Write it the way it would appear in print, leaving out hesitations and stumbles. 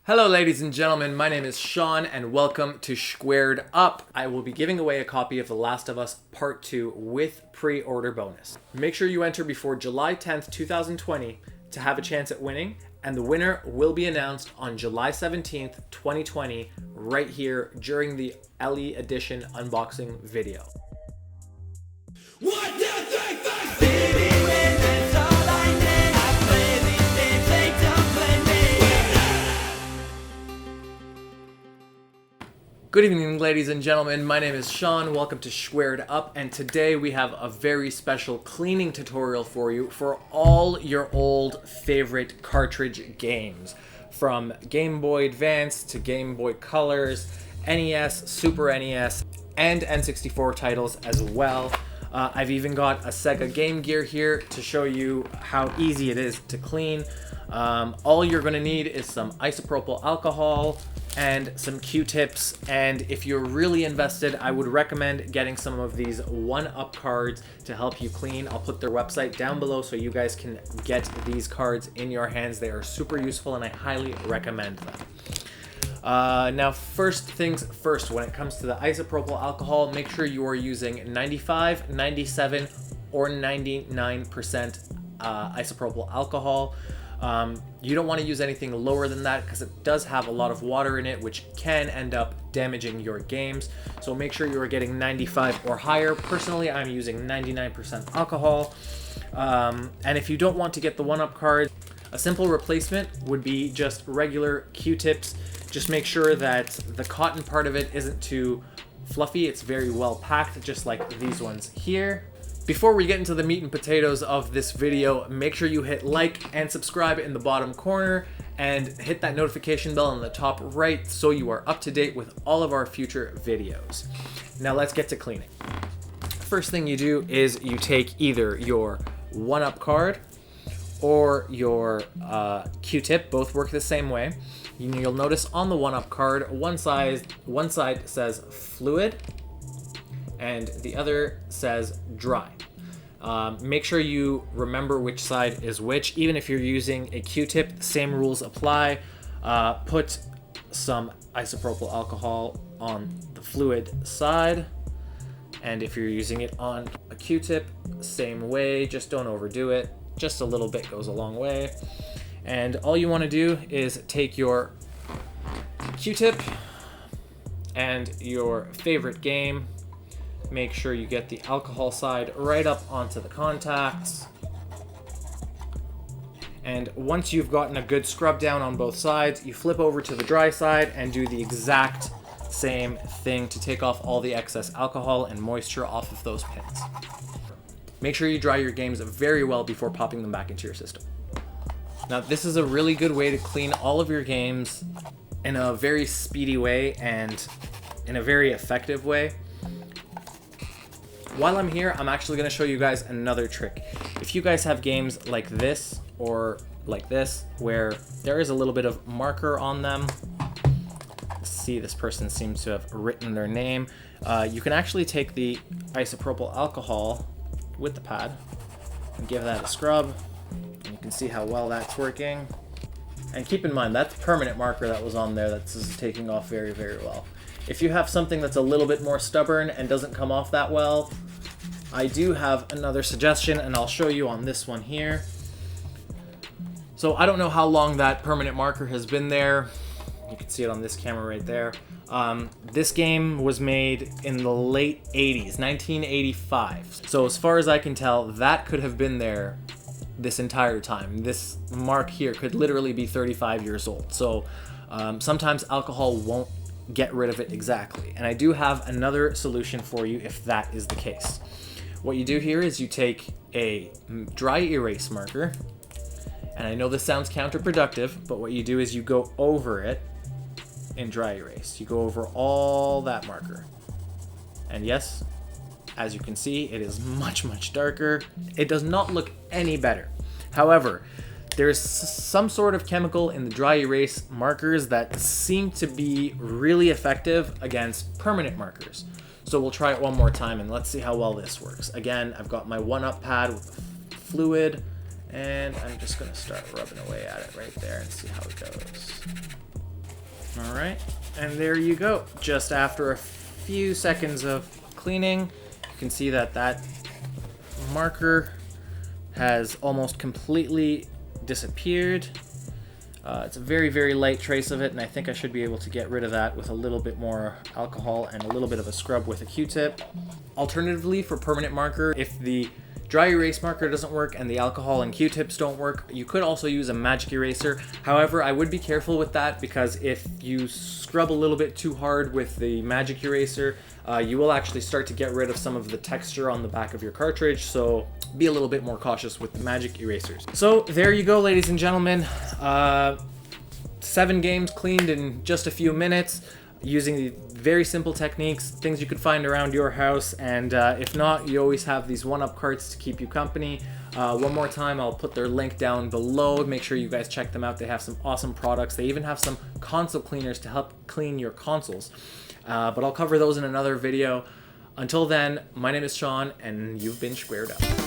Hello ladies and gentlemen, my name is Sean and welcome to SHQUAREDup. I will be giving away a copy of The Last of Us Part 2 with pre-order bonus. Make sure you enter before July 10th, 2020 to have a chance at winning, and the winner will be announced on July 17th, 2020 right here during the LE Edition unboxing video. 1, 2, 3, 4. Baby, when that's all I need, I play these games, they don't play me. Good evening ladies and gentlemen, my name is Sean, welcome to SHQUAREDup, and today we have a very special cleaning tutorial for you for all your old favorite cartridge games. From Game Boy Advance to Game Boy Colors, NES, Super NES, and N64 titles as well. I've even got a Sega Game Gear here to show you how easy it is to clean. All you're going to need is some isopropyl alcohol and some Q-tips, and if you're really invested, I would recommend getting some of these 1-Up cards to help you clean. I'll put their website down below so you guys can get these cards in your hands. They are super useful and I highly recommend them. Now, first things first, when it comes to the isopropyl alcohol, make sure you are using 95, 97, or 99% isopropyl alcohol. You don't want to use anything lower than that because it does have a lot of water in it, which can end up damaging your games. So make sure you are getting 95 or higher. Personally, I'm using 99% alcohol. And if you don't want to get the 1-Up card, a simple replacement would be just regular Q-tips. Just make sure that the cotton part of it isn't too fluffy. It's very well packed, just like these ones here. Before we get into the meat and potatoes of this video, make sure you hit like and subscribe in the bottom corner and hit that notification bell on the top right so you are up to date with all of our future videos. Now let's get to cleaning. First thing you do is you take either your 1-Up card or your Q-tip. Both work the same way. You'll notice on the 1-Up card, one side says fluid and the other says dry. Make sure you remember which side is which. Even if you're using a Q-tip, the same rules apply. Put some isopropyl alcohol on the fluid side, and if you're using it on a Q-tip, same way. Just don't overdo it. Just a little bit goes a long way. And all you want to do is take your Q-tip and your favorite game. Make sure you get the alcohol side right up onto the contacts. And once you've gotten a good scrub down on both sides, you flip over to the dry side and do the exact same thing to take off all the excess alcohol and moisture off of those pins. Make sure you dry your games very well before popping them back into your system. Now, this is a really good way to clean all of your games in a very speedy way and in a very effective way. While I'm here, I'm actually going to show you guys another trick. If you guys have games like this or like this, where there is a little bit of marker on them, see, this person seems to have written their name. You can actually take the isopropyl alcohol with the pad and give that a scrub. And you can see how well that's working. And keep in mind, that's permanent marker that was on there that's taking off very, very well. If you have something that's a little bit more stubborn and doesn't come off that well, I do have another suggestion, and I'll show you on this one here. So I don't know how long that permanent marker has been there. You can see it on this camera right there. This game was made in the late 80s, 1985. So as far as I can tell, that could have been there this entire time. This mark here could literally be 35 years old. So sometimes alcohol won't get rid of it exactly. And I do have another solution for you if that is the case. What you do here is you take a dry erase marker, and I know this sounds counterproductive, but what you do is you go over it in dry erase. You go over all that marker. And yes, as you can see, it is much, much darker. It does not look any better. However, there's some sort of chemical in the dry erase markers that seem to be really effective against permanent markers. So we'll try it one more time and let's see how well this works. Again, I've got my 1-Up pad with fluid, and I'm just gonna start rubbing away at it right there and see how it goes. All right, and there you go. Just after a few seconds of cleaning, you can see that that marker has almost completely disappeared. It's a very, very light trace of it, and I think I should be able to get rid of that with a little bit more alcohol and a little bit of a scrub with a Q-tip. Alternatively, for permanent marker, if the dry erase marker doesn't work and the alcohol and Q-tips don't work, you could also use a magic eraser. However, I would be careful with that because if you scrub a little bit too hard with the magic eraser, you will actually start to get rid of some of the texture on the back of your cartridge, so be a little bit more cautious with the magic erasers. So there you go, ladies and gentlemen. 7 games cleaned in just a few minutes using very simple techniques, things you could find around your house, and if not, you always have these 1-Up carts to keep you company. One more time, I'll put their link down below. Make sure you guys check them out. They have some awesome products. They even have some console cleaners to help clean your consoles. But I'll cover those in another video. Until then, my name is Sean, and you've been Squared Up.